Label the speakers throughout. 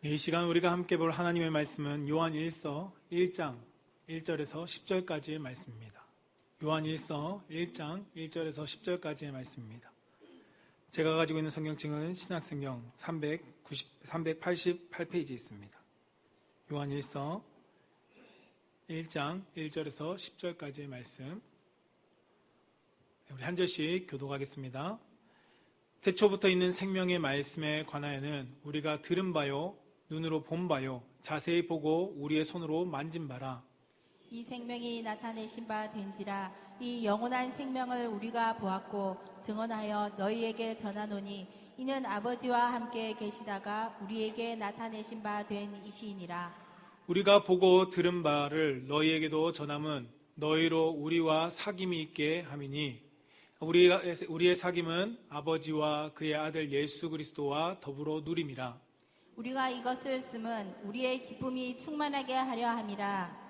Speaker 1: 이 시간 우리가 함께 볼 하나님의 말씀은 요한 1서 1장 1절에서 10절까지의 말씀입니다. 요한 1서 1장 1절에서 10절까지의 말씀입니다. 제가 가지고 있는 성경책은 신약성경 388페이지에 있습니다. 요한 1서 1장 1절에서 10절까지의 말씀, 우리 한 절씩 교독하겠습니다. 태초부터 있는 생명의 말씀에 관하여는 우리가 들은 바요 눈으로 본 바요 자세히 보고 우리의 손으로 만진 바라.
Speaker 2: 이 생명이 나타내신 바 된지라. 이 영원한 생명을 우리가 보았고 증언하여 너희에게 전하노니 이는 아버지와 함께 계시다가 우리에게 나타내신 바 된 이시니라.
Speaker 1: 우리가 보고 들은 바를 너희에게도 전함은 너희로 우리와 사귐이 있게 함이니 우리의 사귐은 아버지와 그의 아들 예수 그리스도와 더불어 누림이라.
Speaker 2: 우리가 이것을 쓰면 우리의 기쁨이 충만하게 하려 함이라.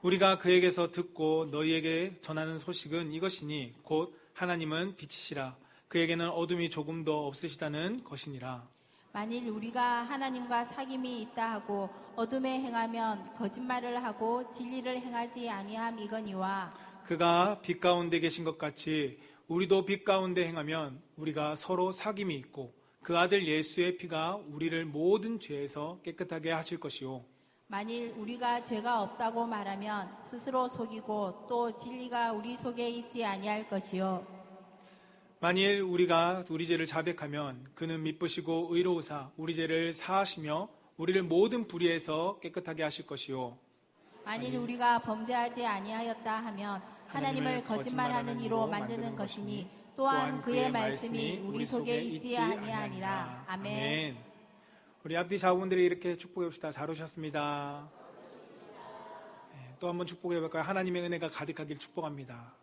Speaker 1: 우리가 그에게서 듣고 너희에게 전하는 소식은 이것이니 곧 하나님은 빛이시라. 그에게는 어둠이 조금도 없으시다는 것이니라.
Speaker 2: 만일 우리가 하나님과 사귐이 있다 하고 어둠에 행하면 거짓말을 하고 진리를 행하지 아니함이거니와
Speaker 1: 그가 빛 가운데 계신 것 같이 우리도 빛 가운데 행하면 우리가 서로 사귐이 있고 그 아들 예수의 피가 우리를 모든 죄에서 깨끗하게 하실 것이요.
Speaker 2: 만일 우리가 죄가 없다고 말하면 스스로 속이고 또 진리가 우리 속에 있지 아니할 것이요.
Speaker 1: 만일 우리가 우리 죄를 자백하면 그는 미쁘시고 의로우사 우리 죄를 사하시며 우리를 모든 불의에서 깨끗하게 하실 것이요.
Speaker 2: 만일 우리가 범죄하지 아니하였다 하면 하나님을 거짓말하는 이로 만드는 것이니 또한 그의 말씀이 우리 속에 있지 아니하니라. 아멘.
Speaker 1: 우리 앞뒤 자분들이 이렇게 축복해 봅시다. 잘 오셨습니다. 네, 또 한번 축복해 볼까요? 하나님의 은혜가 가득하길 축복합니다.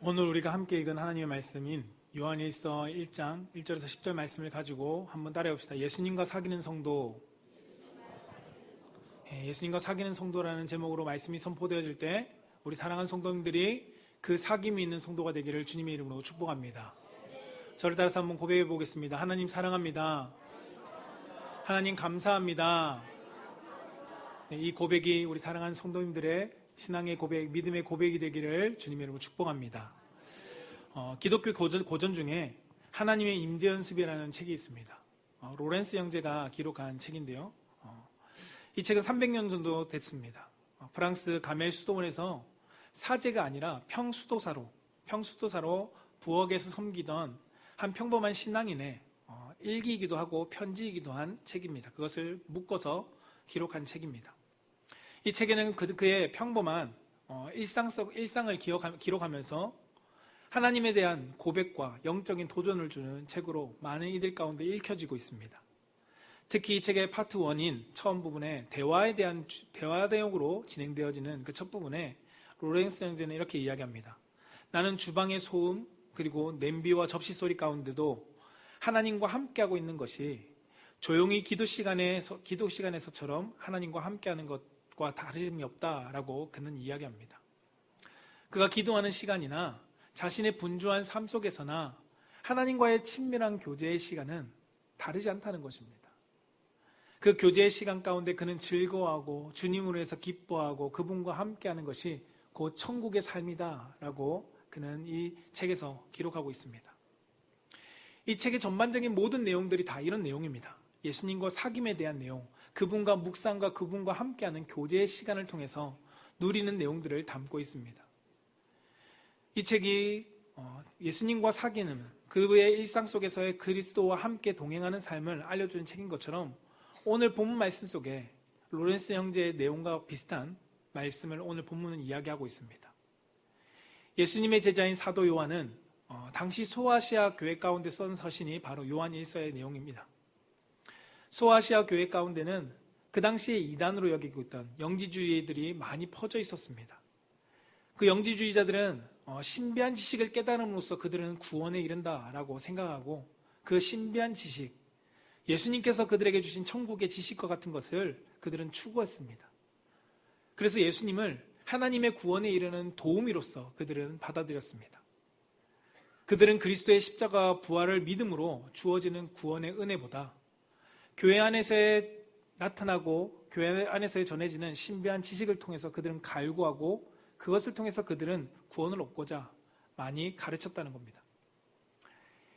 Speaker 1: 오늘 우리가 함께 읽은 하나님의 말씀인 요한일서 1장 1절에서 10절 말씀을 가지고 한번 따라해 봅시다. 예수님과 사귀는 성도. 예수님과 사귀는 성도라는 제목으로 말씀이 선포되어질 때 우리 사랑하는 성도님들이 그 사귐이 있는 성도가 되기를 주님의 이름으로 축복합니다. 저를 따라서 한번 고백해 보겠습니다. 하나님 사랑합니다. 하나님 감사합니다. 네, 이 고백이 우리 사랑하는 성도님들의 신앙의 고백, 믿음의 고백이 되기를 주님의 이름으로 축복합니다. 기독교 고전 중에 하나님의 임재 연습이라는 책이 있습니다. 로렌스 형제가 기록한 책인데요. 이 책은 300년 정도 됐습니다. 프랑스 가멜 수도원에서 사제가 아니라 평수도사로 부엌에서 섬기던 한 평범한 신앙인의 일기이기도 하고 편지이기도 한 책입니다. 그것을 묶어서 기록한 책입니다. 이 책에는 그의 평범한 일상을 기록하면서 하나님에 대한 고백과 영적인 도전을 주는 책으로 많은 이들 가운데 읽혀지고 있습니다. 특히 이 책의 파트 1인 처음 부분에 대화 내용으로 진행되어지는 그 첫 부분에 로렌스 형제는 이렇게 이야기합니다. 나는 주방의 소음 그리고 냄비와 접시 소리 가운데도 하나님과 함께하고 있는 것이 조용히 기도 시간에서처럼 하나님과 함께하는 것과 다름이 없다라고 그는 이야기합니다. 그가 기도하는 시간이나 자신의 분주한 삶 속에서나 하나님과의 친밀한 교제의 시간은 다르지 않다는 것입니다. 그 교제의 시간 가운데 그는 즐거워하고 주님으로 해서 기뻐하고 그분과 함께하는 것이 곧 천국의 삶이다라고 그는 이 책에서 기록하고 있습니다. 이 책의 전반적인 모든 내용들이 다 이런 내용입니다. 예수님과 사귐에 대한 내용, 그분과 묵상과 그분과 함께하는 교제의 시간을 통해서 누리는 내용들을 담고 있습니다. 이 책이 예수님과 사귀는 그의 일상 속에서의 그리스도와 함께 동행하는 삶을 알려주는 책인 것처럼 오늘 본문 말씀 속에 로렌스 형제의 내용과 비슷한 말씀을 오늘 본문은 이야기하고 있습니다. 예수님의 제자인 사도 요한은 당시 소아시아 교회 가운데 쓴 서신이 바로 요한 1서의 내용입니다. 소아시아 교회 가운데는 그 당시에 이단으로 여기고 있던 영지주의들이 많이 퍼져 있었습니다. 그 영지주의자들은 신비한 지식을 깨달음으로써 그들은 구원에 이른다라고 생각하고 그 신비한 지식, 예수님께서 그들에게 주신 천국의 지식과 같은 것을 그들은 추구했습니다. 그래서 예수님을 하나님의 구원에 이르는 도우미로서 그들은 받아들였습니다. 그들은 그리스도의 십자가 부활을 믿음으로 주어지는 구원의 은혜보다 교회 안에서 나타나고 교회 안에서 전해지는 신비한 지식을 통해서 그들은 갈구하고 그것을 통해서 그들은 구원을 얻고자 많이 가르쳤다는 겁니다.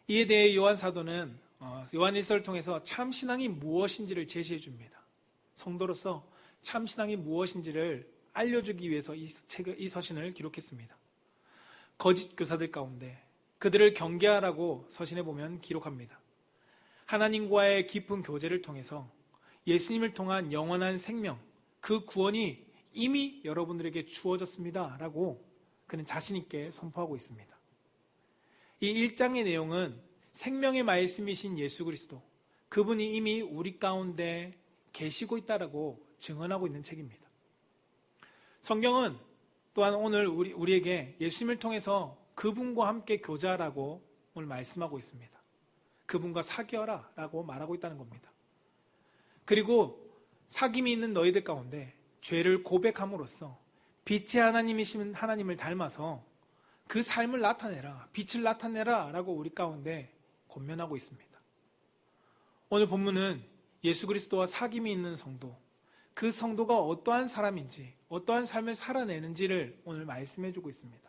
Speaker 1: 이에 대해 요한 사도는 요한 1서를 통해서 참신앙이 무엇인지를 제시해 줍니다. 성도로서 참신앙이 무엇인지를 알려주기 위해서 이 서신을 기록했습니다. 거짓 교사들 가운데 그들을 경계하라고 서신에 보면 기록합니다. 하나님과의 깊은 교제를 통해서 예수님을 통한 영원한 생명, 그 구원이 이미 여러분들에게 주어졌습니다 라고 그는 자신 있게 선포하고 있습니다. 이 1장의 내용은 생명의 말씀이신 예수 그리스도, 그분이 이미 우리 가운데 계시고 있다라고 증언하고 있는 책입니다. 성경은 또한 오늘 우리에게 예수님을 통해서 그분과 함께 교제하라고 오늘 말씀하고 있습니다. 그분과 사귀어라 라고 말하고 있다는 겁니다. 그리고 사귐이 있는 너희들 가운데 죄를 고백함으로써 빛의 하나님이신 하나님을 닮아서 그 삶을 나타내라, 빛을 나타내라 라고 우리 가운데 권면하고 있습니다. 오늘 본문은 예수 그리스도와 사귐이 있는 성도, 그 성도가 어떠한 사람인지, 어떠한 삶을 살아내는지를 오늘 말씀해주고 있습니다.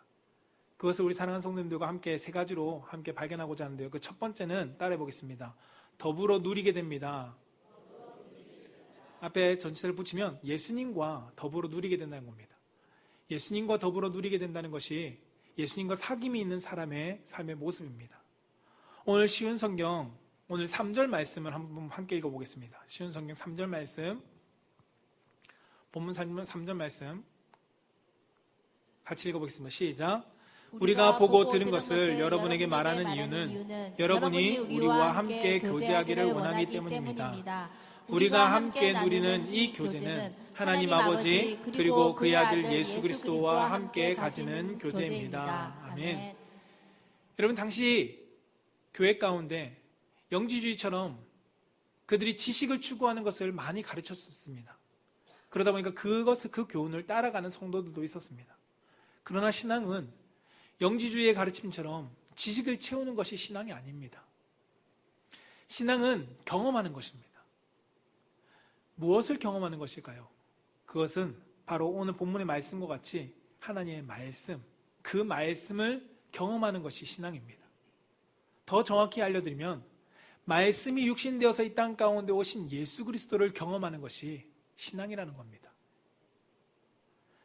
Speaker 1: 그것을 우리 사랑하는 성도님들과 함께 세 가지로 함께 발견하고자 하는데요. 그 첫 번째는 따라해 보겠습니다. 더불어 누리게 됩니다. 앞에 전치사를 붙이면 예수님과 더불어 누리게 된다는 겁니다. 예수님과 더불어 누리게 된다는 것이 예수님과 사귐이 있는 사람의 삶의 모습입니다. 오늘 쉬운 성경, 오늘 3절 말씀을 한번 함께 읽어보겠습니다. 쉬운 성경 3절 말씀, 본문 3절 말씀 같이 읽어보겠습니다. 시작. 우리가 보고 들은 것을 여러분에게 말하는 이유는 여러분이 우리와 함께 교제하기를 원하기 때문입니다. 우리가 함께 누리는 이 교제는 하나님 아버지 그리고 그의 아들 예수 그리스도와 함께 가지는 교제입니다. 아멘. 여러분, 당시 교회 가운데 영지주의처럼 그들이 지식을 추구하는 것을 많이 가르쳤습니다. 그러다 보니까 그 교훈을 따라가는 성도들도 있었습니다. 그러나 신앙은 영지주의의 가르침처럼 지식을 채우는 것이 신앙이 아닙니다. 신앙은 경험하는 것입니다. 무엇을 경험하는 것일까요? 그것은 바로 오늘 본문의 말씀과 같이 하나님의 말씀, 그 말씀을 경험하는 것이 신앙입니다. 더 정확히 알려드리면 말씀이 육신되어서 이 땅 가운데 오신 예수 그리스도를 경험하는 것이 신앙이라는 겁니다.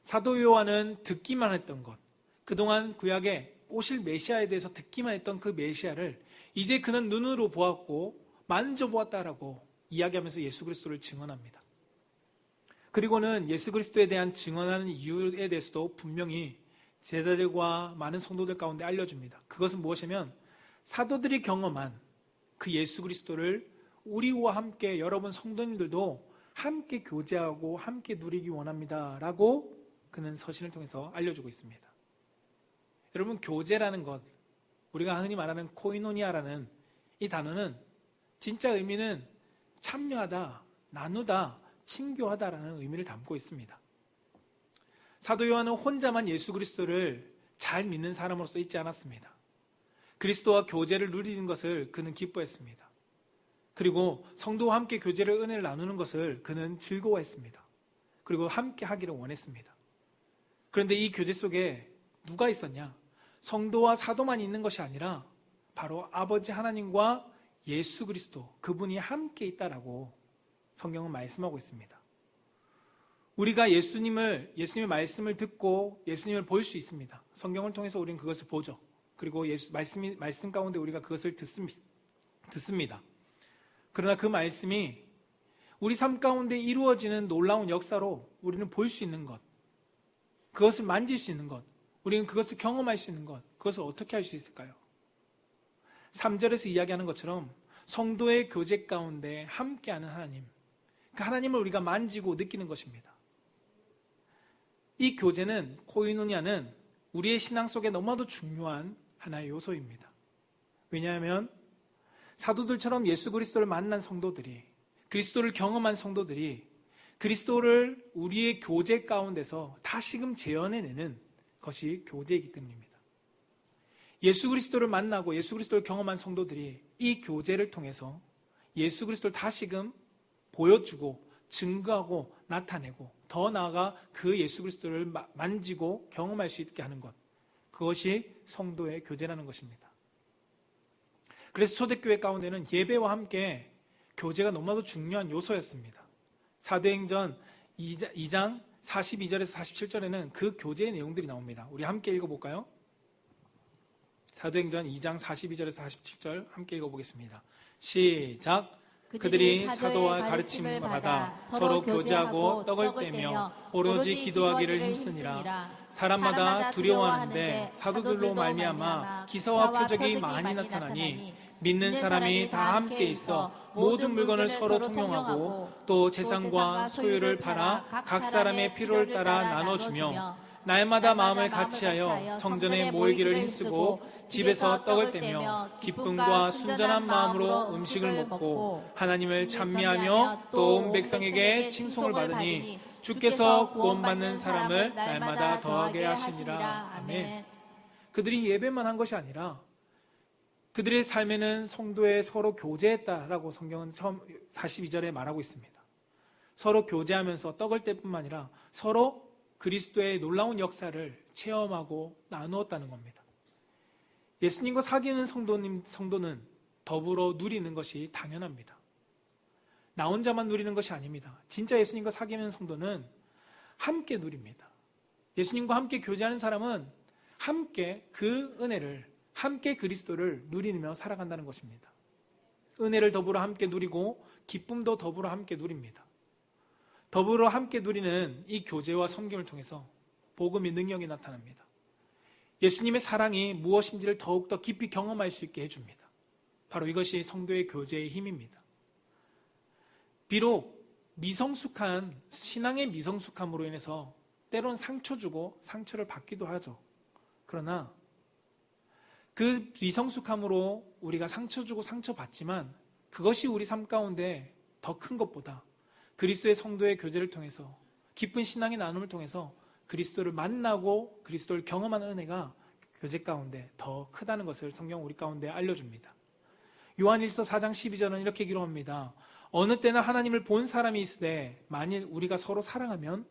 Speaker 1: 사도 요한은 듣기만 했던 것, 그동안 구약에 오실 메시아에 대해서 듣기만 했던 그 메시아를 이제 그는 눈으로 보았고 만져보았다라고 이야기하면서 예수 그리스도를 증언합니다. 그리고는 예수 그리스도에 대한 증언하는 이유에 대해서도 분명히 제자들과 많은 성도들 가운데 알려줍니다. 그것은 무엇이냐면 사도들이 경험한 그 예수 그리스도를 우리와 함께 여러분 성도님들도 함께 교제하고 함께 누리기 원합니다 라고 그는 서신을 통해서 알려주고 있습니다. 여러분, 교제라는 것, 우리가 흔히 말하는 코이노니아라는 이 단어는 진짜 의미는 참여하다, 나누다, 친교하다라는 의미를 담고 있습니다. 사도 요한은 혼자만 예수 그리스도를 잘 믿는 사람으로서 있지 않았습니다. 그리스도와 교제를 누리는 것을 그는 기뻐했습니다. 그리고 성도와 함께 교제를 은혜를 나누는 것을 그는 즐거워했습니다. 그리고 함께 하기를 원했습니다. 그런데 이 교제 속에 누가 있었냐? 성도와 사도만 있는 것이 아니라 바로 아버지 하나님과 예수 그리스도, 그분이 함께 있다라고 성경은 말씀하고 있습니다. 우리가 예수님의 말씀을 듣고 예수님을 볼 수 있습니다. 성경을 통해서 우리는 그것을 보죠. 그리고 말씀 가운데 우리가 그것을 듣습니다. 그러나 그 말씀이 우리 삶 가운데 이루어지는 놀라운 역사로 우리는 볼 수 있는 것, 그것을 만질 수 있는 것, 우리는 그것을 경험할 수 있는 것, 그것을 어떻게 할 수 있을까요? 3절에서 이야기하는 것처럼 성도의 교제 가운데 함께하는 하나님, 그 하나님을 우리가 만지고 느끼는 것입니다. 이 교제는, 코이노니아는 우리의 신앙 속에 너무나도 중요한 하나의 요소입니다. 왜냐하면 사도들처럼 예수 그리스도를 만난 성도들이, 그리스도를 경험한 성도들이 그리스도를 우리의 교제 가운데서 다시금 재현해내는 것이 교제이기 때문입니다. 예수 그리스도를 만나고 예수 그리스도를 경험한 성도들이 이 교제를 통해서 예수 그리스도를 다시금 보여주고 증거하고 나타내고 더 나아가 그 예수 그리스도를 만지고 경험할 수 있게 하는 것, 그것이 성도의 교제라는 것입니다. 그래서 초대교회 가운데는 예배와 함께 교제가 너무나도 중요한 요소였습니다. 사도행전 2장 42절에서 47절에는 그 교제의 내용들이 나옵니다. 우리 함께 읽어볼까요? 사도행전 2장 42절에서 47절 함께 읽어보겠습니다. 시작. 그들이 사도와 가르침을 받아 서로 교제하고 떡을 떼며 오로지 기도하기를 힘쓰니라. 사람마다 두려워하는데 사도들로 말미암아 기사와 표적이 많이 나타나니 믿는 사람이 다 함께 있어 모든 물건을 서로 통용하고 또 재산과 소유를 팔아 각 사람의 필요를 따라 나눠주며 날마다 마음을 같이하여 성전에 모이기를 힘쓰고 집에서 떡을 떼며 기쁨과 순전한 마음으로 음식을 먹고 하나님을 찬미하며 또 온 백성에게 칭송을 받으니 주께서 구원받는 사람을 날마다 더하게 하시니라. 아멘. 그들이 예배만 한 것이 아니라 그들의 삶에는 성도에 서로 교제했다라고 성경은 처음 42절에 말하고 있습니다. 서로 교제하면서 떡을 뗄 뿐만 아니라 서로 그리스도의 놀라운 역사를 체험하고 나누었다는 겁니다. 예수님과 사귀는 성도는 더불어 누리는 것이 당연합니다. 나 혼자만 누리는 것이 아닙니다. 진짜 예수님과 사귀는 성도는 함께 누립니다. 예수님과 함께 교제하는 사람은 함께 그 은혜를, 함께 그리스도를 누리며 살아간다는 것입니다. 은혜를 더불어 함께 누리고 기쁨도 더불어 함께 누립니다. 더불어 함께 누리는 이 교제와 섬김을 통해서 복음의 능력이 나타납니다. 예수님의 사랑이 무엇인지를 더욱더 깊이 경험할 수 있게 해줍니다. 바로 이것이 성도의 교제의 힘입니다. 비록 미성숙한 신앙의 미성숙함으로 인해서 때론 상처 주고 상처를 받기도 하죠. 그러나 그 미성숙함으로 우리가 상처 주고 상처 받지만 그것이 우리 삶 가운데 더 큰 것보다 그리스도의 성도의 교제를 통해서 깊은 신앙의 나눔을 통해서 그리스도를 만나고 그리스도를 경험하는 은혜가 교제 가운데 더 크다는 것을 성경 우리 가운데 알려줍니다. 요한일서 4장 12절은 이렇게 기록합니다. 어느 때나 하나님을 본 사람이 있으되 만일 우리가 서로 사랑하면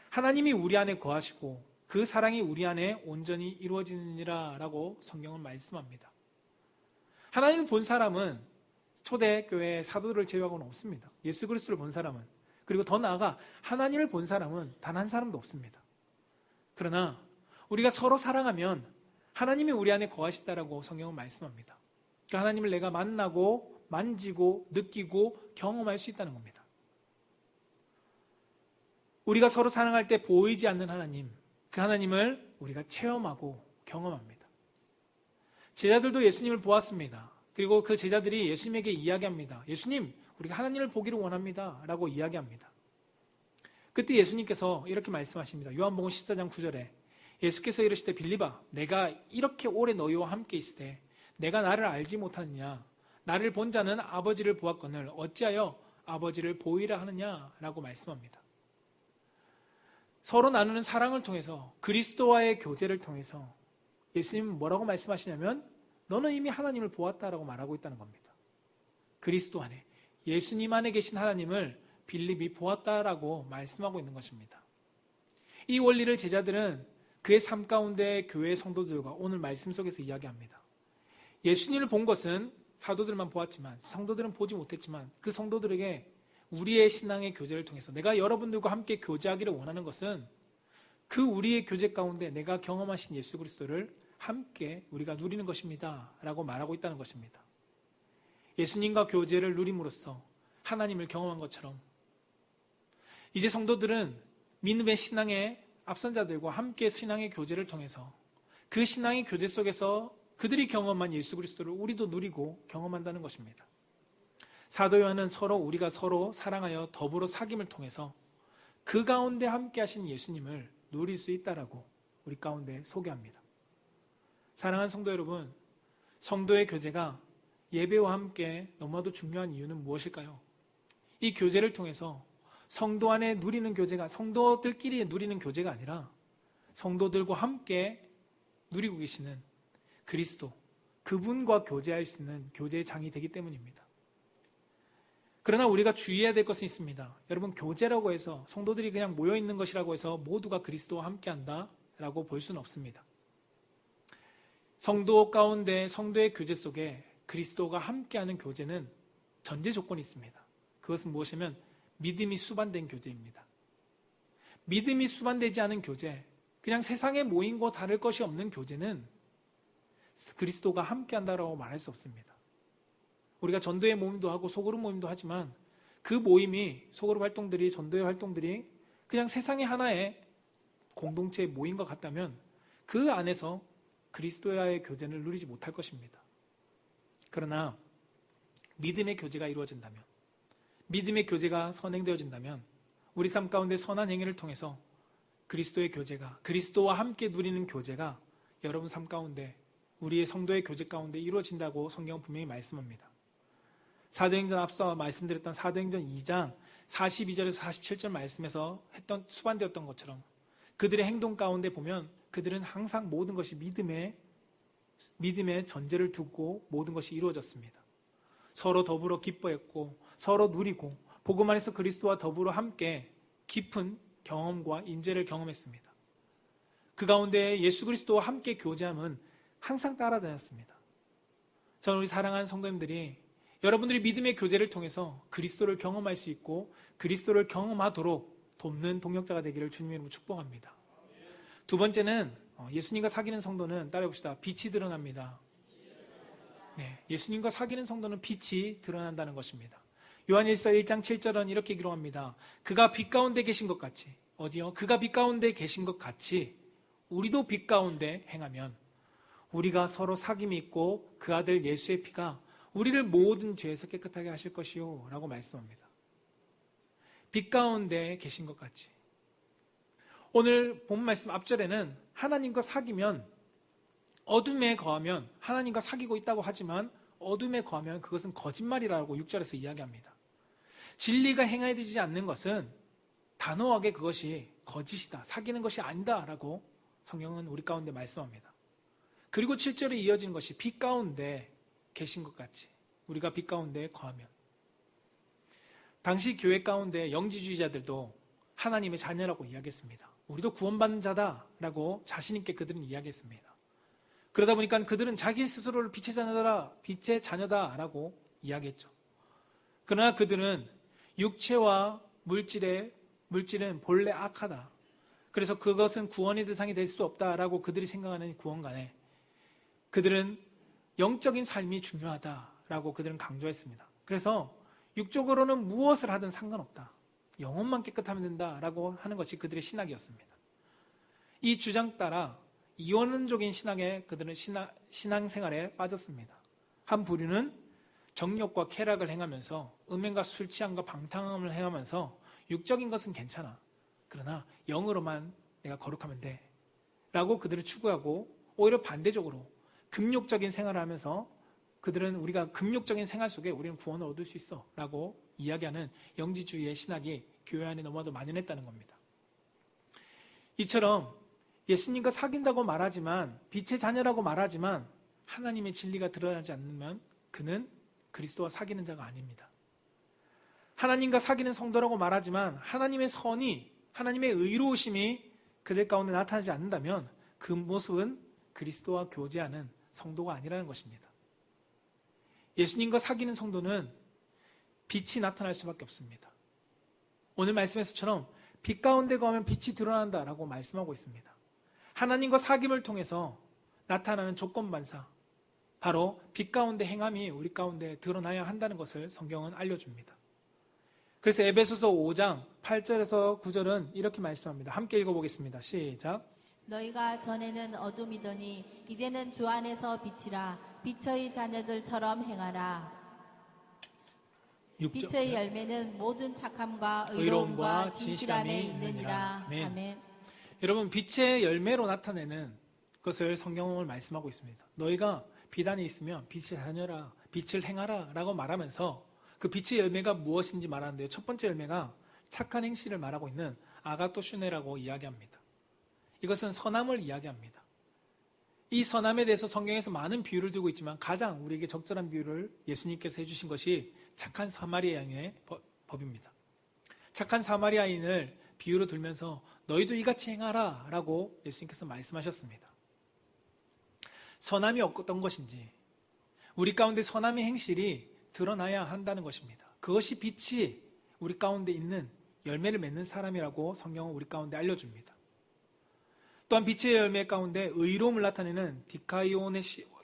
Speaker 1: 하나님이 우리 안에 거하시고 그 사랑이 우리 안에 온전히 이루어지느니라 라고 성경은 말씀합니다. 하나님을 본 사람은 초대교회 사도들을 제외하고는 없습니다. 예수 그리스도를 본 사람은, 그리고 더 나아가 하나님을 본 사람은 단 한 사람도 없습니다. 그러나 우리가 서로 사랑하면 하나님이 우리 안에 거하시다라고 성경은 말씀합니다. 그러니까 하나님을 내가 만나고 만지고 느끼고 경험할 수 있다는 겁니다. 우리가 서로 사랑할 때 보이지 않는 하나님, 그 하나님을 우리가 체험하고 경험합니다. 제자들도 예수님을 보았습니다. 그리고 그 제자들이 예수님에게 이야기합니다. 예수님, 우리가 하나님을 보기를 원합니다 라고 이야기합니다. 그때 예수님께서 이렇게 말씀하십니다. 요한복음 14장 9절에 예수께서 이르시되 빌립아, 내가 이렇게 오래 너희와 함께 있으되 내가 나를 알지 못하느냐? 나를 본 자는 아버지를 보았거늘 어찌하여 아버지를 보이라 하느냐라고 말씀합니다. 서로 나누는 사랑을 통해서 그리스도와의 교제를 통해서 예수님은 뭐라고 말씀하시냐면 너는 이미 하나님을 보았다라고 말하고 있다는 겁니다. 그리스도 안에, 예수님 안에 계신 하나님을 빌립이 보았다라고 말씀하고 있는 것입니다. 이 원리를 제자들은 그의 삶 가운데 교회 성도들과 오늘 말씀 속에서 이야기합니다. 예수님을 본 것은 사도들만 보았지만 성도들은 보지 못했지만 그 성도들에게 우리의 신앙의 교제를 통해서 내가 여러분들과 함께 교제하기를 원하는 것은 그 우리의 교제 가운데 내가 경험하신 예수 그리스도를 함께 우리가 누리는 것입니다 라고 말하고 있다는 것입니다. 예수님과 교제를 누림으로써 하나님을 경험한 것처럼 이제 성도들은 믿음의 신앙의 앞선자들과 함께 신앙의 교제를 통해서 그 신앙의 교제 속에서 그들이 경험한 예수 그리스도를 우리도 누리고 경험한다는 것입니다. 사도 요한은 우리가 서로 사랑하여 더불어 사귐을 통해서 그 가운데 함께 하신 예수님을 누릴 수 있다라고 우리 가운데 소개합니다. 사랑하는 성도 여러분, 성도의 교제가 예배와 함께 너무나도 중요한 이유는 무엇일까요? 이 교제를 통해서 성도 안에 누리는 교제가 성도들끼리 누리는 교제가 아니라 성도들과 함께 누리고 계시는 그리스도, 그분과 교제할 수 있는 교제의 장이 되기 때문입니다. 그러나 우리가 주의해야 될 것은 있습니다. 여러분, 교제라고 해서 성도들이 그냥 모여있는 것이라고 해서 모두가 그리스도와 함께한다라고 볼 수는 없습니다. 성도 가운데 성도의 교제 속에 그리스도가 함께하는 교제는 전제 조건이 있습니다. 그것은 무엇이냐면 믿음이 수반된 교제입니다. 믿음이 수반되지 않은 교제, 그냥 세상의 모임과 다를 것이 없는 교제는 그리스도가 함께한다라고 말할 수 없습니다. 우리가 전도의 모임도 하고 소그룹 모임도 하지만 그 모임이, 소그룹 활동들이, 전도의 활동들이 그냥 세상의 하나의 공동체의 모임과 같다면 그 안에서 그리스도와의 교제를 누리지 못할 것입니다. 그러나 믿음의 교제가 이루어진다면, 믿음의 교제가 선행되어진다면 우리 삶 가운데 선한 행위를 통해서 그리스도의 교제가, 그리스도와 함께 누리는 교제가 여러분 삶 가운데, 우리의 성도의 교제 가운데 이루어진다고 성경은 분명히 말씀합니다. 사도행전, 앞서 말씀드렸던 사도행전 2장 42절에서 47절 말씀에서 수반되었던 것처럼 그들의 행동 가운데 보면 그들은 항상 모든 것이 믿음의 전제를 두고 모든 것이 이루어졌습니다. 서로 더불어 기뻐했고 서로 누리고 복음 안에서 그리스도와 더불어 함께 깊은 경험과 임재를 경험했습니다. 그 가운데 예수 그리스도와 함께 교제함은 항상 따라다녔습니다. 저는 우리 사랑하는 성도님들이, 여러분들이 믿음의 교제를 통해서 그리스도를 경험할 수 있고 그리스도를 경험하도록 돕는 동역자가 되기를 주님의 이름으로 축복합니다. 두 번째는 예수님과 사귀는 성도는, 따라해봅시다, 빛이 드러납니다. 네, 예수님과 사귀는 성도는 빛이 드러난다는 것입니다. 요한일서 1장 7절은 이렇게 기록합니다. 그가 빛 가운데 계신 것 같이, 어디요? 그가 빛 가운데 계신 것 같이 우리도 빛 가운데 행하면 우리가 서로 사귐이 있고 그 아들 예수의 피가 우리를 모든 죄에서 깨끗하게 하실 것이요 라고 말씀합니다. 빛 가운데 계신 것 같이. 오늘 본 말씀 앞절에는 하나님과 사귀면, 어둠에 거하면, 하나님과 사귀고 있다고 하지만 어둠에 거하면 그것은 거짓말이라고 6절에서 이야기합니다. 진리가 행해지지 않는 것은 단호하게 그것이 거짓이다, 사귀는 것이 아니다 라고 성경은 우리 가운데 말씀합니다. 그리고 7절에 이어지는 것이 빛 가운데 계신 것 같이 우리가 빛 가운데 거하면. 당시 교회 가운데 영지주의자들도 하나님의 자녀라고 이야기했습니다. 우리도 구원받는 자다라고 자신 있게 그들은 이야기했습니다. 그러다 보니까 그들은 자기 스스로를 빛의 자녀다라고 이야기했죠. 그러나 그들은 육체와 물질은 본래 악하다, 그래서 그것은 구원의 대상이 될 수 없다라고 그들이 생각하는 구원간에 그들은 영적인 삶이 중요하다라고 그들은 강조했습니다. 그래서 육적으로는 무엇을 하든 상관없다, 영혼만 깨끗하면 된다라고 하는 것이 그들의 신학이었습니다. 이 주장 따라 이원론적인 신앙에 그들은 신앙생활에 빠졌습니다. 한 부류는 정욕과 쾌락을 행하면서 음행과 술 취함과 방탕함을 행하면서 육적인 것은 괜찮아, 그러나 영으로만 내가 거룩하면 돼 라고 그들을 추구하고, 오히려 반대적으로 금욕적인 생활을 하면서 그들은 우리가 금욕적인 생활 속에 우리는 구원을 얻을 수 있어 라고 이야기하는 영지주의의 신학이 교회 안에 너무나도 만연했다는 겁니다. 이처럼 예수님과 사귄다고 말하지만, 빛의 자녀라고 말하지만 하나님의 진리가 드러나지 않으면 그는 그리스도와 사귀는 자가 아닙니다. 하나님과 사귀는 성도라고 말하지만 하나님의 선이, 하나님의 의로우심이 그들 가운데 나타나지 않는다면 그 모습은 그리스도와 교제하는 성도가 아니라는 것입니다. 예수님과 사귀는 성도는 빛이 나타날 수밖에 없습니다. 오늘 말씀에서처럼 빛 가운데 거하면 빛이 드러난다라고 말씀하고 있습니다. 하나님과 사귐을 통해서 나타나는 조건반사, 바로 빛 가운데 행함이 우리 가운데 드러나야 한다는 것을 성경은 알려줍니다. 그래서 에베소서 5장 8절에서 9절은 이렇게 말씀합니다. 함께 읽어보겠습니다. 시작.
Speaker 2: 너희가 전에는 어둠이더니 이제는 주 안에서 빛이라, 빛의 자녀들처럼 행하라. 빛의 열매는 모든 착함과 의로움과 진실함에 있느니라. 아멘.
Speaker 1: 여러분, 빛의 열매로 나타내는 것을 성경은 말씀하고 있습니다. 너희가 빛 안에 있으면 빛의 자녀라, 빛을 행하라 라고 말하면서 그 빛의 열매가 무엇인지 말하는데요. 첫 번째 열매가 착한 행실을 말하고 있는 아가토슈네라고 이야기합니다. 이것은 선함을 이야기합니다. 이 선함에 대해서 성경에서 많은 비유를 들고 있지만 가장 우리에게 적절한 비유를 예수님께서 해주신 것이 착한 사마리아인의 법입니다. 착한 사마리아인을 비유로 들면서 너희도 이같이 행하라 라고 예수님께서 말씀하셨습니다. 선함이 어떤 것인지, 우리 가운데 선함의 행실이 드러나야 한다는 것입니다. 그것이 빛이 우리 가운데 있는 열매를 맺는 사람이라고 성경은 우리 가운데 알려줍니다. 또한 빛의 열매 가운데 의로움을 나타내는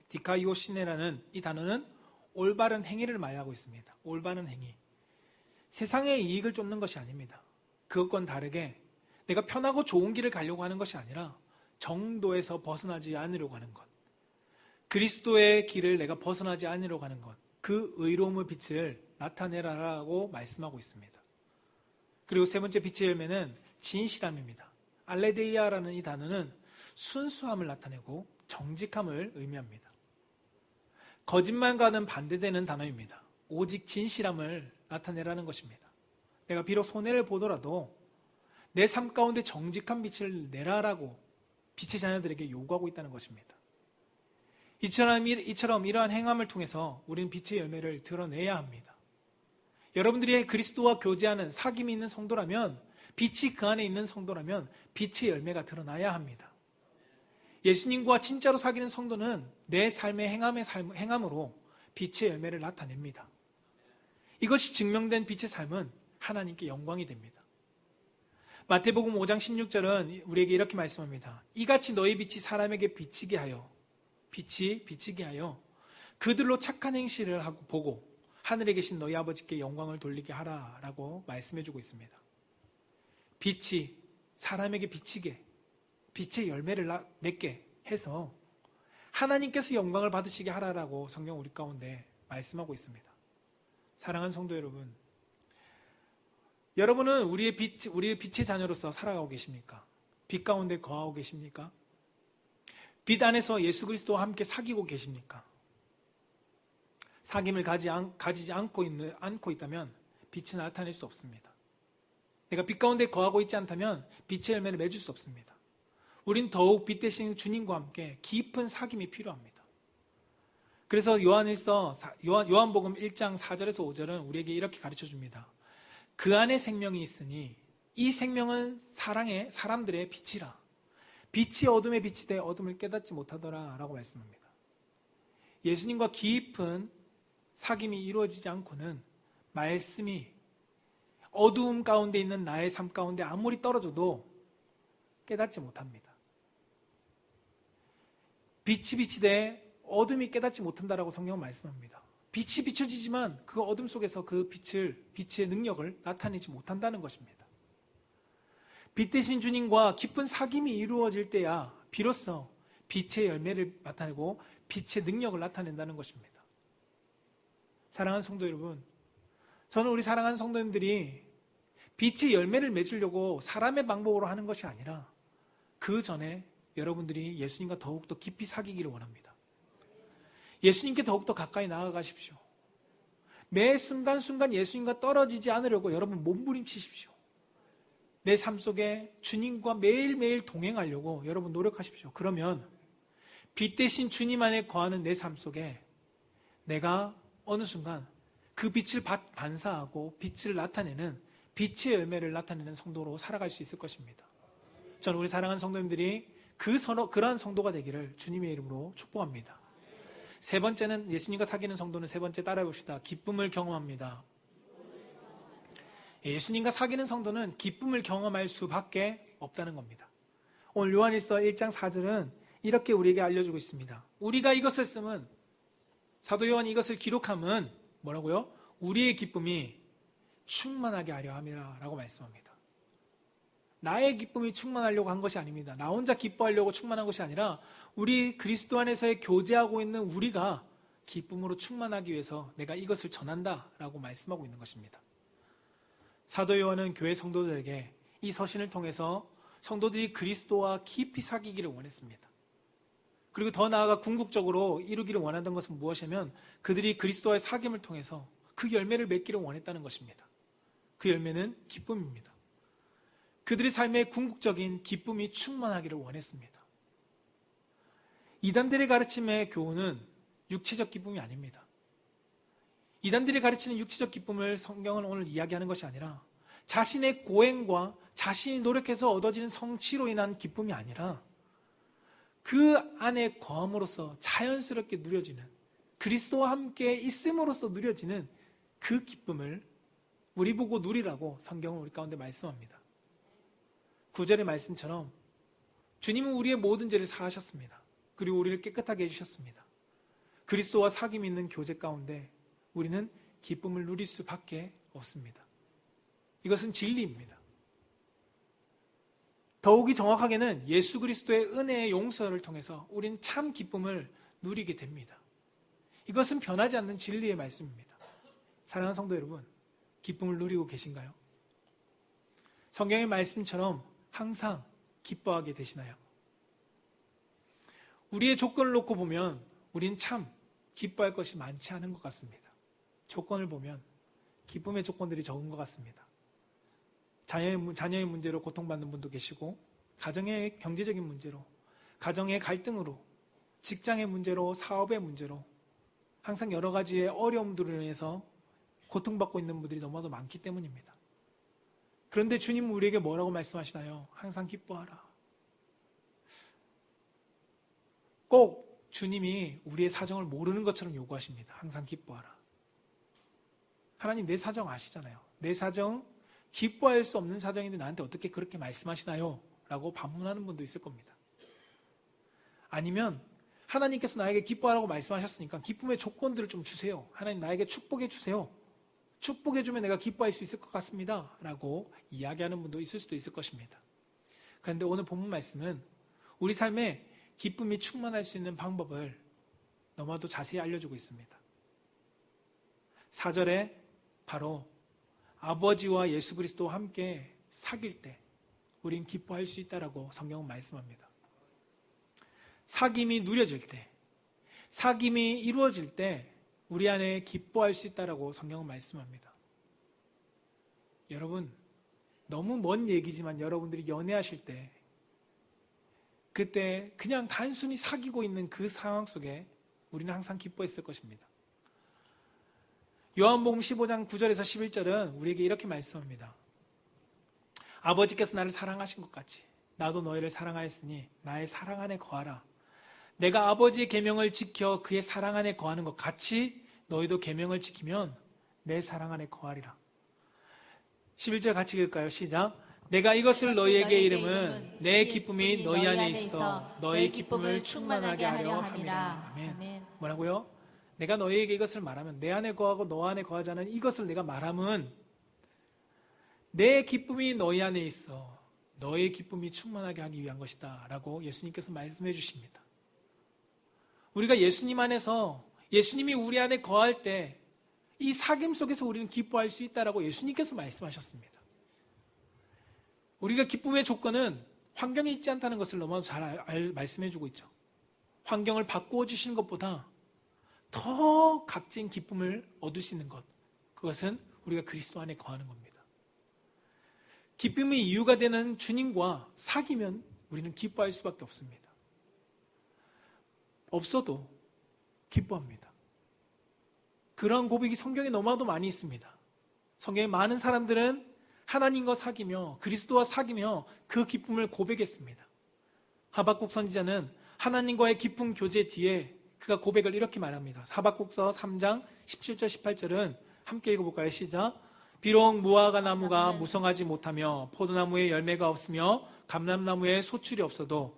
Speaker 1: 디카이오시네라는 이 단어는 올바른 행위를 말하고 있습니다. 올바른 행위. 세상의 이익을 쫓는 것이 아닙니다. 그것과는 다르게 내가 편하고 좋은 길을 가려고 하는 것이 아니라 정도에서 벗어나지 않으려고 하는 것. 그리스도의 길을 내가 벗어나지 않으려고 하는 것. 그 의로움의 빛을 나타내라라고 말씀하고 있습니다. 그리고 세 번째 빛의 열매는 진실함입니다. 알레데이아라는 이 단어는 순수함을 나타내고 정직함을 의미합니다. 거짓말과는 반대되는 단어입니다. 오직 진실함을 나타내라는 것입니다. 내가 비록 손해를 보더라도 내 삶 가운데 정직한 빛을 내라라고 빛의 자녀들에게 요구하고 있다는 것입니다. 이처럼 이러한 행함을 통해서 우리는 빛의 열매를 드러내야 합니다. 여러분들이 그리스도와 교제하는 사귐이 있는 성도라면, 빛이 그 안에 있는 성도라면 빛의 열매가 드러나야 합니다. 예수님과 진짜로 사귀는 성도는 내 삶의 행함으로 빛의 열매를 나타냅니다. 이것이 증명된 빛의 삶은 하나님께 영광이 됩니다. 마태복음 5장 16절은 우리에게 이렇게 말씀합니다. 이같이 너희 빛이 사람에게 비치게 하여 그들로 착한 행실을 하고 보고 하늘에 계신 너희 아버지께 영광을 돌리게 하라라고 말씀해주고 있습니다. 빛이 사람에게 비치게, 빛의 열매를 맺게 해서 하나님께서 영광을 받으시게 하라라고 성경 우리 가운데 말씀하고 있습니다. 사랑하는 성도 여러분, 여러분은 우리의 빛의 자녀로서 살아가고 계십니까? 빛 가운데 거하고 계십니까? 빛 안에서 예수 그리스도와 함께 사귀고 계십니까? 사귐을 가지지 않고 있다면 빛을 나타낼 수 없습니다. 내가 빛 가운데 거하고 있지 않다면 빛의 열매를 맺을 수 없습니다. 우린 더욱 빛 대신 주님과 함께 깊은 사귐이 필요합니다. 그래서 요한복음 1장 4절에서 5절은 우리에게 이렇게 가르쳐 줍니다. 그 안에 생명이 있으니 이 생명은 사람들의 빛이라. 빛이 어둠에 비치되 어둠을 깨닫지 못하더라 라고 말씀합니다. 예수님과 깊은 사귐이 이루어지지 않고는 말씀이 어두움 가운데 있는 나의 삶 가운데 아무리 떨어져도 깨닫지 못합니다. 빛이 비치되 어둠이 깨닫지 못한다라고 성경은 말씀합니다. 빛이 비춰지지만 그 어둠 속에서 그 빛의 능력을 나타내지 못한다는 것입니다. 빛 대신 주님과 깊은 사귐이 이루어질 때야 비로소 빛의 열매를 나타내고 빛의 능력을 나타낸다는 것입니다. 사랑하는 성도 여러분, 저는 우리 사랑하는 성도님들이 빛의 열매를 맺으려고 사람의 방법으로 하는 것이 아니라 그 전에 여러분들이 예수님과 더욱더 깊이 사귀기를 원합니다. 예수님께 더욱더 가까이 나아가십시오. 매 순간순간 예수님과 떨어지지 않으려고 여러분 몸부림치십시오. 내 삶 속에 주님과 매일매일 동행하려고 여러분 노력하십시오. 그러면 빛 대신 주님 안에 거하는 내 삶 속에 내가 어느 순간 그 빛을 반사하고 빛을 나타내는 빛의 열매를 나타내는 성도로 살아갈 수 있을 것입니다. 저는 우리 사랑하는 성도님들이 그러한 성도가 되기를 주님의 이름으로 축복합니다. 세 번째는 예수님과 사귀는 성도는 세 번째 따라해봅시다. 기쁨을 경험합니다. 예수님과 사귀는 성도는 기쁨을 경험할 수밖에 없다는 겁니다. 오늘 요한일서 1장 4절은 이렇게 우리에게 알려주고 있습니다. 우리가 이것을 쓰면 사도 요한이 이것을 기록함은 뭐라고요? 우리의 기쁨이 충만하게 하려 함이라고 말씀합니다. 나의 기쁨이 충만하려고 한 것이 아닙니다. 나 혼자 기뻐하려고 충만한 것이 아니라 우리 그리스도 안에서의 교제하고 있는 우리가 기쁨으로 충만하기 위해서 내가 이것을 전한다라고 말씀하고 있는 것입니다. 사도 요한은 교회 성도들에게 이 서신을 통해서 성도들이 그리스도와 깊이 사귀기를 원했습니다. 그리고 더 나아가 궁극적으로 이루기를 원하던 것은 무엇이냐면 그들이 그리스도와의 사귐을 통해서 그 열매를 맺기를 원했다는 것입니다. 그 열매는 기쁨입니다. 그들의 삶에 궁극적인 기쁨이 충만하기를 원했습니다. 이단들의 가르침의 교훈은 육체적 기쁨이 아닙니다. 이단들이 가르치는 육체적 기쁨을 성경은 오늘 이야기하는 것이 아니라 자신의 고행과 자신이 노력해서 얻어지는 성취로 인한 기쁨이 아니라 그 안에 거함으로써 자연스럽게 누려지는, 그리스도와 함께 있음으로써 누려지는 그 기쁨을 우리 보고 누리라고 성경은 우리 가운데 말씀합니다. 9절의 말씀처럼 주님은 우리의 모든 죄를 사하셨습니다. 그리고 우리를 깨끗하게 해주셨습니다. 그리스도와 사귐 있는 교제 가운데 우리는 기쁨을 누릴 수밖에 없습니다. 이것은 진리입니다. 더욱이 정확하게는 예수 그리스도의 은혜의 용서를 통해서 우리는 참 기쁨을 누리게 됩니다. 이것은 변하지 않는 진리의 말씀입니다. 사랑하는 성도 여러분, 기쁨을 누리고 계신가요? 성경의 말씀처럼 항상 기뻐하게 되시나요? 우리의 조건을 놓고 보면 우린 참 기뻐할 것이 많지 않은 것 같습니다. 조건을 보면 기쁨의 조건들이 적은 것 같습니다. 자녀의 문제로 고통받는 분도 계시고, 가정의 경제적인 문제로, 가정의 갈등으로, 직장의 문제로, 사업의 문제로 항상 여러 가지의 어려움들을 인해서 고통받고 있는 분들이 너무나도 많기 때문입니다. 그런데 주님은 우리에게 뭐라고 말씀하시나요? 항상 기뻐하라. 꼭 주님이 우리의 사정을 모르는 것처럼 요구하십니다. 항상 기뻐하라. 하나님 내 사정 아시잖아요. 내 사정, 기뻐할 수 없는 사정인데 나한테 어떻게 그렇게 말씀하시나요? 라고 반문하는 분도 있을 겁니다. 아니면 하나님께서 나에게 기뻐하라고 말씀하셨으니까 기쁨의 조건들을 좀 주세요. 하나님 나에게 축복해 주세요. 축복해 주면 내가 기뻐할 수 있을 것 같습니다. 라고 이야기하는 분도 있을 수도 있을 것입니다. 그런데 오늘 본문 말씀은 우리 삶에 기쁨이 충만할 수 있는 방법을 너무나도 자세히 알려주고 있습니다. 4절에 바로 아버지와 예수 그리스도와 함께 사귈 때 우린 기뻐할 수 있다라고 성경은 말씀합니다. 사귐이 누려질 때, 사귐이 이루어질 때 우리 안에 기뻐할 수 있다라고 성경은 말씀합니다. 여러분, 너무 먼 얘기지만 여러분들이 연애하실 때 그때 그냥 단순히 사귀고 있는 그 상황 속에 우리는 항상 기뻐했을 것입니다. 요한복음 15장 9절에서 11절은 우리에게 이렇게 말씀합니다. 아버지께서 나를 사랑하신 것 같이 나도 너희를 사랑하였으니 나의 사랑 안에 거하라. 내가 아버지의 계명을 지켜 그의 사랑 안에 거하는 것 같이 너희도 계명을 지키면 내 사랑 안에 거하리라. 11절 같이 읽을까요? 시작. 내가 이것을 너희에게 이름은 내 기쁨이 너희 안에 있어 너희 기쁨을 충만하게 하려 함이라. 아멘. 뭐라고요? 내가 너희에게 이것을 말하면, 내 안에 거하고 너 안에 거하지 않은 이것을 내가 말하면 내 기쁨이 너희 안에 있어 너의 기쁨이 충만하게 하기 위한 것이다 라고 예수님께서 말씀해 주십니다. 우리가 예수님 안에서, 예수님이 우리 안에 거할 때 이 사귐 속에서 우리는 기뻐할 수 있다라고 예수님께서 말씀하셨습니다. 우리가 기쁨의 조건은 환경에 있지 않다는 것을 너무 잘 말씀해 주고 있죠. 환경을 바꾸어 주시는 것보다 더 값진 기쁨을 얻을 수 있는 것, 그것은 우리가 그리스도 안에 거하는 겁니다. 기쁨의 이유가 되는 주님과 사귀면 우리는 기뻐할 수밖에 없습니다. 없어도 기뻐합니다. 그러한 고백이 성경에 너무나도 많이 있습니다. 성경에 많은 사람들은 하나님과 사귀며 그리스도와 사귀며 그 기쁨을 고백했습니다. 하박국 선지자는 하나님과의 깊은 교제 뒤에 그가 고백을 이렇게 말합니다. 하박국서 3장 17절 18절은 함께 읽어볼까요? 시작. 비록 무화과 나무가 무성하지 못하며 포도나무에 열매가 없으며 감람나무에 소출이 없어도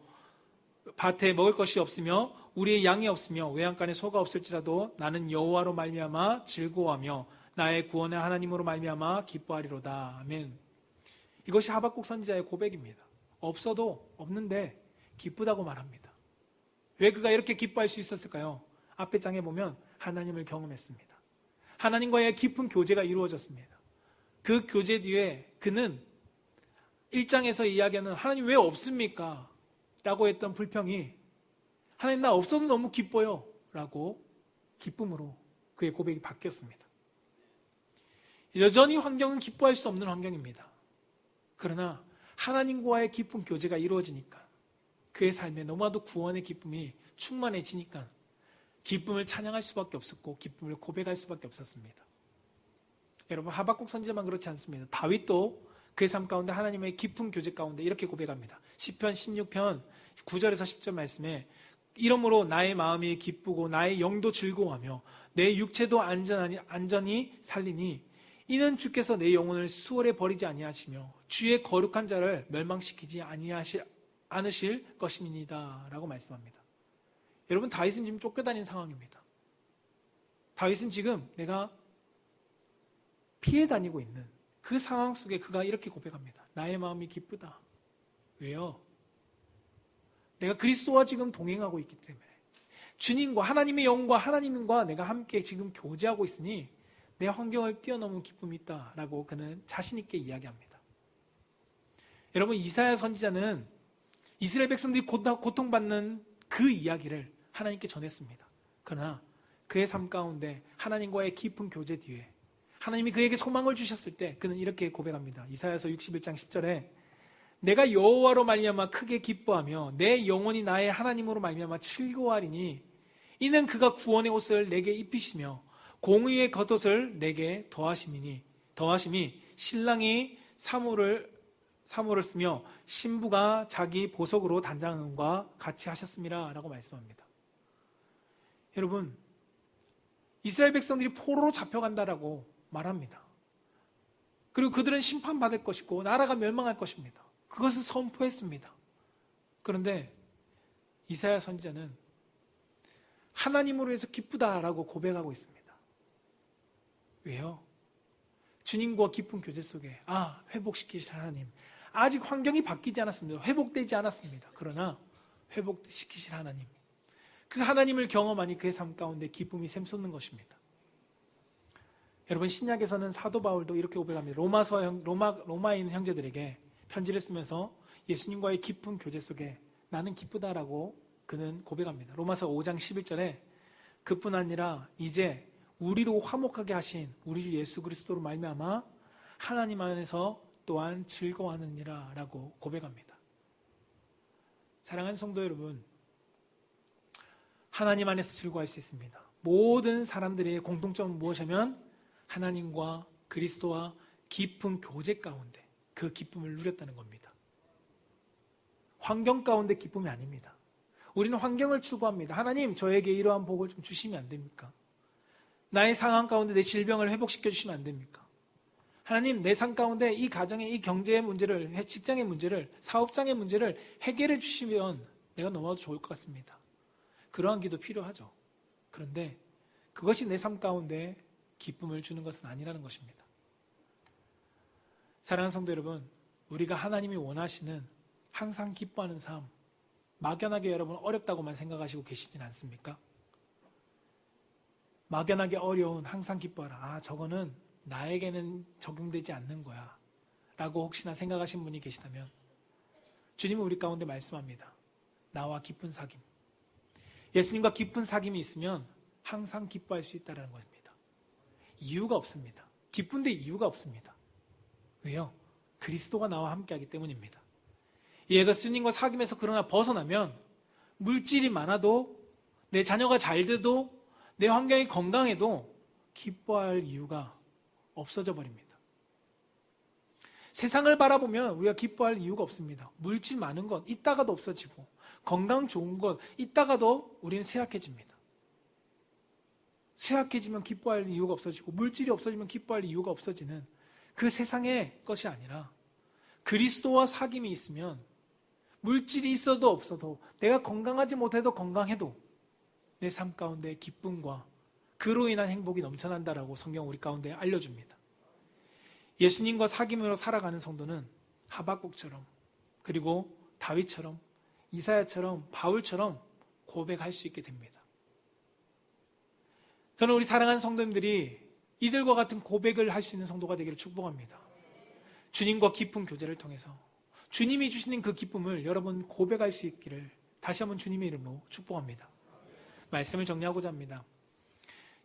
Speaker 1: 밭에 먹을 것이 없으며 우리의 양이 없으며 외양간에 소가 없을지라도 나는 여호와로 말미암아 즐거워하며 나의 구원의 하나님으로 말미암아 기뻐하리로다. 아멘. 이것이 하박국 선지자의 고백입니다. 없어도 없는데 기쁘다고 말합니다. 왜 그가 이렇게 기뻐할 수 있었을까요? 앞에 장에 보면 하나님을 경험했습니다. 하나님과의 깊은 교제가 이루어졌습니다. 그 교제 뒤에 그는 1장에서 이야기하는 하나님 왜 없습니까? 라고 했던 불평이 하나님 나 없어도 너무 기뻐요 라고 기쁨으로 그의 고백이 바뀌었습니다. 여전히 환경은 기뻐할 수 없는 환경입니다. 그러나 하나님과의 깊은 교제가 이루어지니까 그의 삶에 너무나도 구원의 기쁨이 충만해지니까 기쁨을 찬양할 수밖에 없었고 기쁨을 고백할 수밖에 없었습니다. 여러분, 하박국 선지자만 그렇지 않습니다. 다윗도 그의 삶 가운데 하나님의 깊은 교제 가운데 이렇게 고백합니다. 시편 16편 9절에서 10절 말씀에 이러므로 나의 마음이 기쁘고 나의 영도 즐거워하며 내 육체도 안전히 살리니 이는 주께서 내 영혼을 수월에 버리지 아니하시며 주의 거룩한 자를 멸망시키지 않으실 것입니다 라고 말씀합니다. 여러분, 다윗은 지금 쫓겨다닌 상황입니다. 다윗은 지금 내가 피해 다니고 있는 그 상황 속에 그가 이렇게 고백합니다. 나의 마음이 기쁘다. 왜요? 내가 그리스도와 지금 동행하고 있기 때문에 주님과 하나님의 영과 하나님과 내가 함께 지금 교제하고 있으니 내 환경을 뛰어넘은 기쁨이 있다라고 그는 자신 있게 이야기합니다. 여러분, 이사야 선지자는 이스라엘 백성들이 고통받는 그 이야기를 하나님께 전했습니다. 그러나 그의 삶 가운데 하나님과의 깊은 교제 뒤에 하나님이 그에게 소망을 주셨을 때 그는 이렇게 고백합니다. 이사야서 61장 10절에 내가 여호와로 말미암아 크게 기뻐하며 내 영혼이 나의 하나님으로 말미암아 즐거워하리니 이는 그가 구원의 옷을 내게 입히시며 공의의 겉옷을 내게 더하심이 신랑이 사모를 쓰며 신부가 자기 보석으로 단장음과 같이 하셨음이라 라고 말씀합니다. 여러분, 이스라엘 백성들이 포로로 잡혀간다라고 말합니다. 그리고 그들은 심판받을 것이고 나라가 멸망할 것입니다. 그것을 선포했습니다. 그런데 이사야 선지자는 하나님으로 해서 기쁘다라고 고백하고 있습니다. 왜요? 주님과 깊은 교제 속에 회복시키실 하나님, 아직 환경이 바뀌지 않았습니다. 회복되지 않았습니다. 그러나 회복시키실 하나님, 그 하나님을 경험하니 그의 삶 가운데 기쁨이 샘솟는 것입니다. 여러분, 신약에서는 사도 바울도 이렇게 고백합니다. 로마인 형제들에게 편지를 쓰면서 예수님과의 깊은 교제 속에 나는 기쁘다라고 그는 고백합니다. 로마서 5장 11절에 그뿐 아니라 이제 우리로 화목하게 하신 우리 주 예수 그리스도로 말미암아 하나님 안에서 또한 즐거워하느니라 라고 고백합니다. 사랑하는 성도 여러분, 하나님 안에서 즐거워할 수 있습니다. 모든 사람들의 공통점은 무엇이냐면 하나님과 그리스도와 깊은 교제 가운데 그 기쁨을 누렸다는 겁니다. 환경 가운데 기쁨이 아닙니다. 우리는 환경을 추구합니다. 하나님, 저에게 이러한 복을 좀 주시면 안 됩니까? 나의 상황 가운데 내 질병을 회복시켜 주시면 안 됩니까? 하나님, 내 삶 가운데 이 가정의 이 경제의 문제를, 직장의 문제를, 사업장의 문제를 해결해 주시면 내가 너무나도 좋을 것 같습니다. 그러한 기도 필요하죠. 그런데 그것이 내 삶 가운데 기쁨을 주는 것은 아니라는 것입니다. 사랑하는 성도 여러분, 우리가 하나님이 원하시는 항상 기뻐하는 삶, 막연하게 여러분 어렵다고만 생각하시고 계시진 않습니까? 막연하게 어려운 항상 기뻐하라. 저거는 나에게는 적용되지 않는 거야 라고 혹시나 생각하신 분이 계시다면 주님은 우리 가운데 말씀합니다. 나와 깊은 사귐, 예수님과 깊은 사귐이 있으면 항상 기뻐할 수 있다는 겁니다. 이유가 없습니다. 기쁜데 이유가 없습니다. 왜요? 그리스도가 나와 함께하기 때문입니다. 얘가 주님과 사귐에서 그러나 벗어나면 물질이 많아도 내 자녀가 잘 돼도 내 환경이 건강해도 기뻐할 이유가 없어져 버립니다. 세상을 바라보면 우리가 기뻐할 이유가 없습니다. 물질 많은 것 있다가도 없어지고 건강 좋은 것 있다가도 우리는 쇠약해집니다. 쇠약해지면 기뻐할 이유가 없어지고 물질이 없어지면 기뻐할 이유가 없어지는 그 세상의 것이 아니라 그리스도와 사귐이 있으면 물질이 있어도 없어도 내가 건강하지 못해도 건강해도 내 삶 가운데 기쁨과 그로 인한 행복이 넘쳐난다라고 성경 우리 가운데 알려줍니다. 예수님과 사귐으로 살아가는 성도는 하박국처럼 그리고 다윗처럼 이사야처럼 바울처럼 고백할 수 있게 됩니다. 저는 우리 사랑하는 성도님들이 이들과 같은 고백을 할 수 있는 성도가 되기를 축복합니다. 주님과 깊은 교제를 통해서 주님이 주시는 그 기쁨을 여러분 고백할 수 있기를 다시 한번 주님의 이름으로 축복합니다. 말씀을 정리하고자 합니다.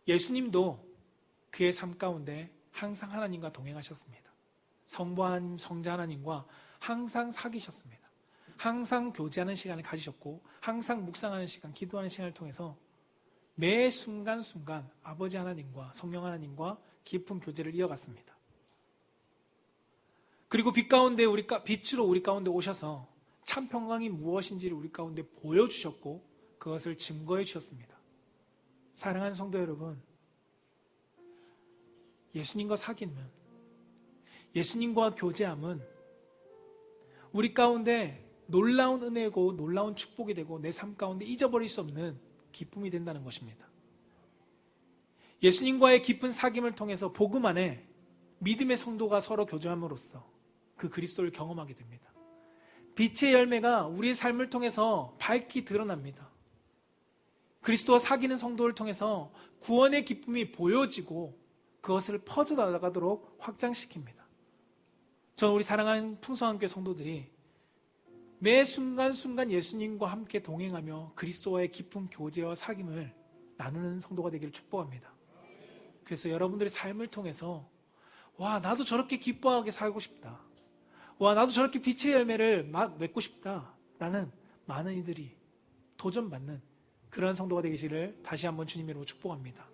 Speaker 1: 예수님도 그의 삶 가운데 항상 하나님과 동행하셨습니다. 성부 하나님, 성자 하나님과 항상 사귀셨습니다. 항상 교제하는 시간을 가지셨고 항상 묵상하는 시간, 기도하는 시간을 통해서 매 순간순간 아버지 하나님과 성령 하나님과 깊은 교제를 이어갔습니다. 그리고 빛으로 우리 가운데 오셔서 참 평강이 무엇인지를 우리 가운데 보여주셨고 그것을 증거해 주셨습니다. 사랑하는 성도 여러분, 예수님과 사귐은, 예수님과 교제함은 우리 가운데 놀라운 은혜고 놀라운 축복이 되고 내 삶 가운데 잊어버릴 수 없는 기쁨이 된다는 것입니다. 예수님과의 깊은 사귐을 통해서 복음 안에 믿음의 성도가 서로 교제함으로써 그 그리스도를 경험하게 됩니다. 빛의 열매가 우리의 삶을 통해서 밝히 드러납니다. 그리스도와 사귀는 성도를 통해서 구원의 기쁨이 보여지고 그것을 퍼져나가도록 확장시킵니다. 저는 우리 사랑하는 풍성한 교회 성도들이 매 순간순간 예수님과 함께 동행하며 그리스도와의 깊은 교제와 사귐을 나누는 성도가 되기를 축복합니다. 그래서 여러분들의 삶을 통해서 와, 나도 저렇게 기뻐하게 살고 싶다. 와, 나도 저렇게 빛의 열매를 맺고 싶다. 라는 많은 이들이 도전받는 그러한 성도가 되기를 다시 한번 주님 이름으로 축복합니다.